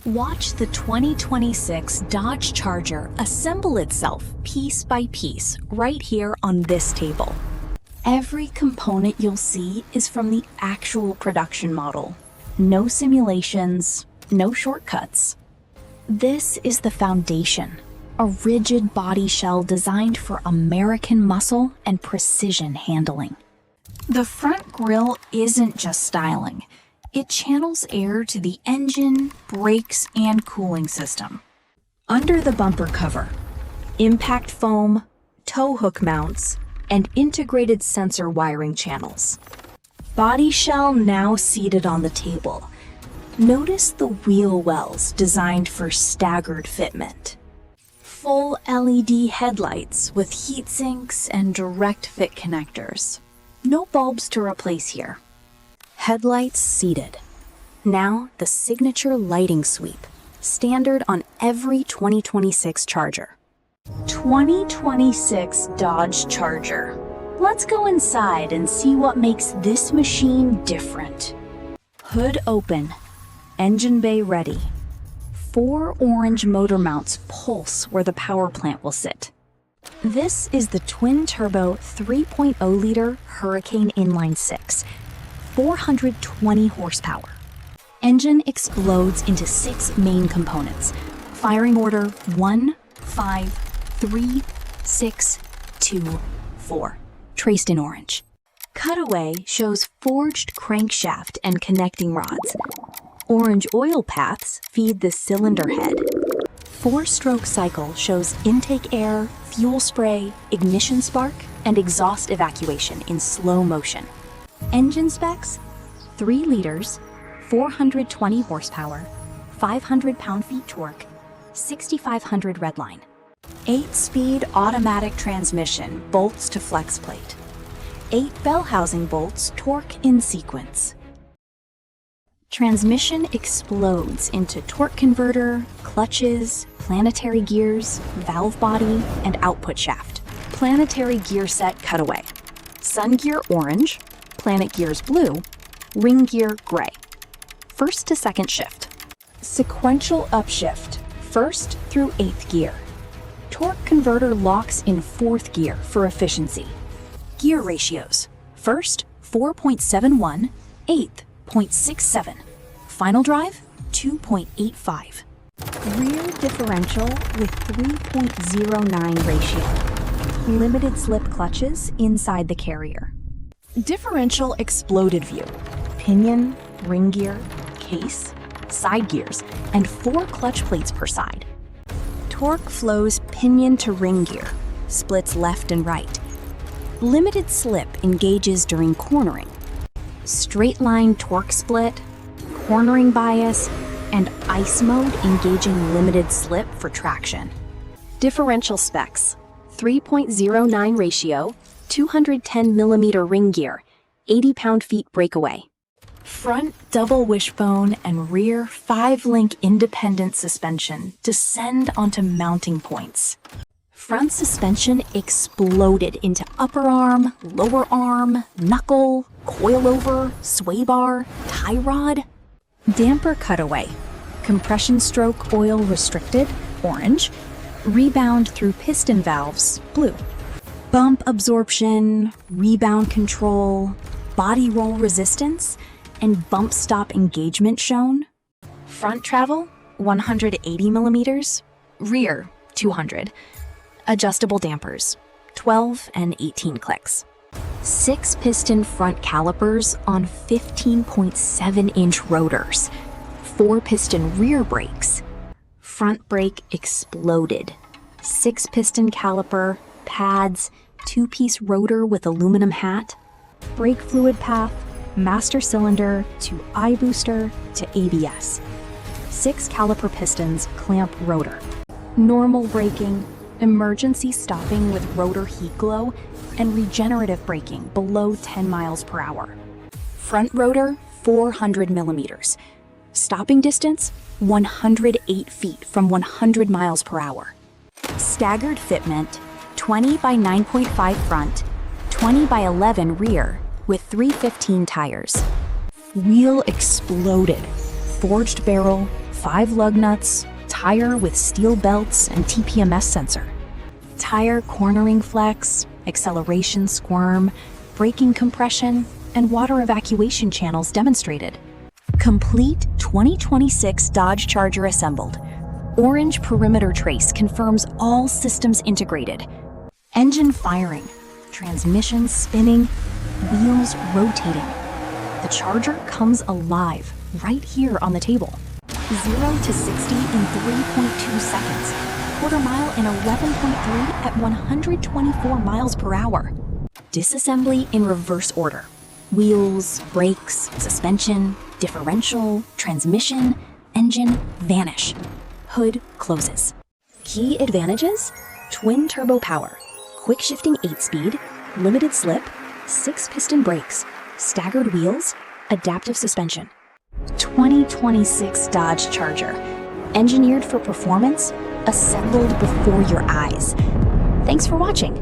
Watch the 2026 Dodge Charger assemble itself piece by piece right here on this table. Every component you'll see is from the actual production model. No simulations, no shortcuts. This is the foundation, a rigid body shell designed for American muscle and precision handling. The front grille isn't just styling. It channels air to the engine, brakes, and cooling system. Under the bumper cover, impact foam, tow hook mounts, and integrated sensor wiring channels. Body shell now seated on the table. Notice the wheel wells designed for staggered fitment. Full LED headlights with heat sinks and direct fit connectors. No bulbs to replace here. Headlights seated. Now the signature lighting sweep, standard on every 2026 Charger. 2026 Dodge Charger. Let's go inside and see what makes this machine different. Hood open, engine bay ready. 4 orange motor mounts pulse where the power plant will sit. This is the twin-turbo 3.0-liter Hurricane inline-six, 420 horsepower. Engine explodes into 6 main components. Firing order 1, 5, 3, 6, 2, 4, traced in orange. Cutaway shows forged crankshaft and connecting rods. Orange oil paths feed the cylinder head. 4-stroke cycle shows intake air, fuel spray, ignition spark, and exhaust evacuation in slow motion. Engine specs: 3 liters, 420 horsepower, 500 pound-feet torque, 6,500 redline. 8-speed automatic transmission bolts to flex plate. 8 bell housing bolts torque in sequence. Transmission explodes into torque converter, clutches, planetary gears, valve body, and output shaft. Planetary gear set cutaway. Sun gear orange, planet gears blue, ring gear gray. First to second shift. Sequential upshift, 1st through 8th gear. Torque converter locks in 4th gear for efficiency. Gear ratios: 1st 4.71, 8th 0.67. Final drive 2.85. Rear differential with 3.09 ratio. Limited slip clutches inside the carrier. Differential exploded view. Pinion, ring gear, case, side gears, and 4 clutch plates per side. Torque flows pinion to ring gear, splits left and right. Limited slip engages during cornering. Straight line torque split, cornering bias, and ice mode engaging limited slip for traction. Differential specs: 3.09 ratio, 210 millimeter ring gear, 80 pound-feet breakaway. Front double wishbone and rear 5-link independent suspension descend onto mounting points. Front suspension exploded into upper arm, lower arm, knuckle, coilover, sway bar, tie rod. Damper cutaway. Compression stroke oil restricted, orange. Rebound through piston valves, blue. Bump absorption, rebound control, body roll resistance, and bump stop engagement shown. Front travel, 180 millimeters. Rear, 200. Adjustable dampers, 12 and 18 clicks. 6-piston front calipers on 15.7-inch rotors. 4-piston rear brakes. Front brake exploded. 6-piston caliper, pads, 2-piece rotor with aluminum hat. Brake fluid path, master cylinder to eye booster to ABS. 6 caliper pistons clamp rotor. Normal braking, emergency stopping with rotor heat glow, and regenerative braking below 10 miles per hour. Front rotor, 400 millimeters. Stopping distance, 108 feet from 100 miles per hour. Staggered fitment, 20 by 9.5 front, 20 by 11 rear, with 315 tires. Wheel exploded. Forged barrel, 5 lug nuts, tire with steel belts and TPMS sensor. Tire cornering flex, acceleration squirm, braking compression, and water evacuation channels demonstrated. Complete 2026 Dodge Charger assembled. Orange perimeter trace confirms all systems integrated. Engine firing, transmission spinning, wheels rotating. The Charger comes alive right here on the table. 0 to 60 in 3.2 seconds. Quarter mile in 11.3 at 124 miles per hour. Disassembly in reverse order. Wheels, brakes, suspension, differential, transmission, engine vanish. Hood closes. Key advantages: twin turbo power, quick shifting 8-speed, limited slip, 6-piston brakes, staggered wheels, adaptive suspension. 2026 Dodge Charger. Engineered for performance, assembled before your eyes. Thanks for watching.